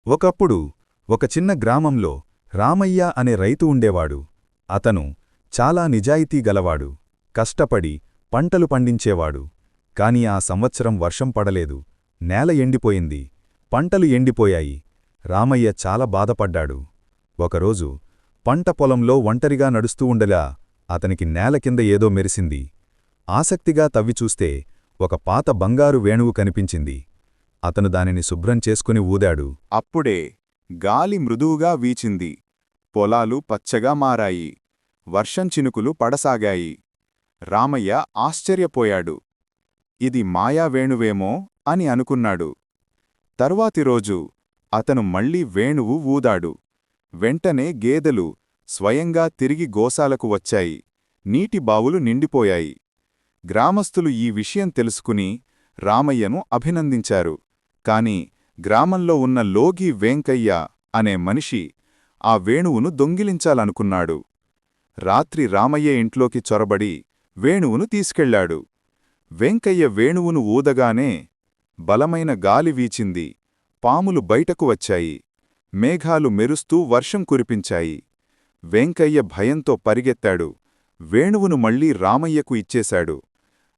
ఒకప్పుడు ఒక చిన్న గ్రామంలో రామయ్య అనే రైతు ఉండేవాడు. అతను చాలా నిజాయితీ గలవాడు, కష్టపడి పంటలు పండించేవాడు. కాని ఆ సంవత్సరం వర్షం పడలేదు, నేల ఎండిపోయింది, పంటలు ఎండిపోయాయి. రామయ్య చాలా బాధపడ్డాడు. ఒకరోజు పంట పొలంలో ఒంటరిగా నడుస్తూ ఉండగా అతనికి నేల కింద ఏదో మెరిసింది. ఆసక్తిగా తవ్విచూస్తే ఒక పాత బంగారు వేణువు కనిపించింది. అతను దానిని శుభ్రం చేసుకుని ఊదాడు. అప్పుడే గాలి మృదువుగా వీచింది. పొలాలు పచ్చగా మారాయి. వర్షం చినుకులు పడసాగాయి. రామయ్య ఆశ్చర్యపోయాడు. ఇది మాయా వేణువేమో అని అనుకున్నాడు. తరువాతి రోజు అతను మళ్లీ వేణువు ఊదాడు. వెంటనే గేదెలు స్వయంగా తిరిగి గోశాలకు వచ్చాయి. నీటి బావులు నిండిపోయాయి. గ్రామస్థులు ఈ విషయం తెలుసుకుని రామయ్యను అభినందించారు. కాని గ్రామంలో ఉన్న లోగి వేంకయ్య అనే మనిషి ఆ వేణువును దొంగిలించాలనుకున్నాడు. రాత్రి రామయ్య ఇంట్లోకి చొరబడి వేణువును తీసుకెళ్లాడు. వేంకయ్య వేణువును ఊదగానే బలమైన గాలి వీచింది. పాములు బయటకు వచ్చాయి. మేఘాలు మెరుస్తూ వర్షం కురిపించాయి. వేంకయ్య భయంతో పరిగెత్తాడు. వేణువును మళ్లీ రామయ్యకు ఇచ్చేశాడు.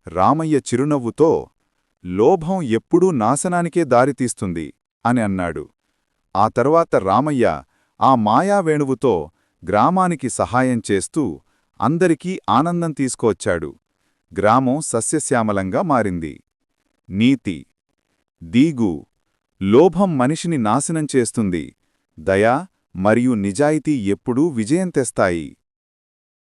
రామయ్య చిరునవ్వుతో, లోభం ఎప్పుడూ నాశనానికే దారితీస్తుంది అని అన్నాడు. ఆ తరువాత రామయ్య ఆ మాయావేణువుతో గ్రామానికి సహాయం చేస్తూ అందరికీ ఆనందం తీసుకువచ్చాడు. గ్రామం సస్యశ్యామలంగా మారింది. నీతి: దీగు, లోభం మనిషిని నాశనం చేస్తుంది. దయ మరియు నిజాయితీ ఎప్పుడూ విజయం తెస్తాయి.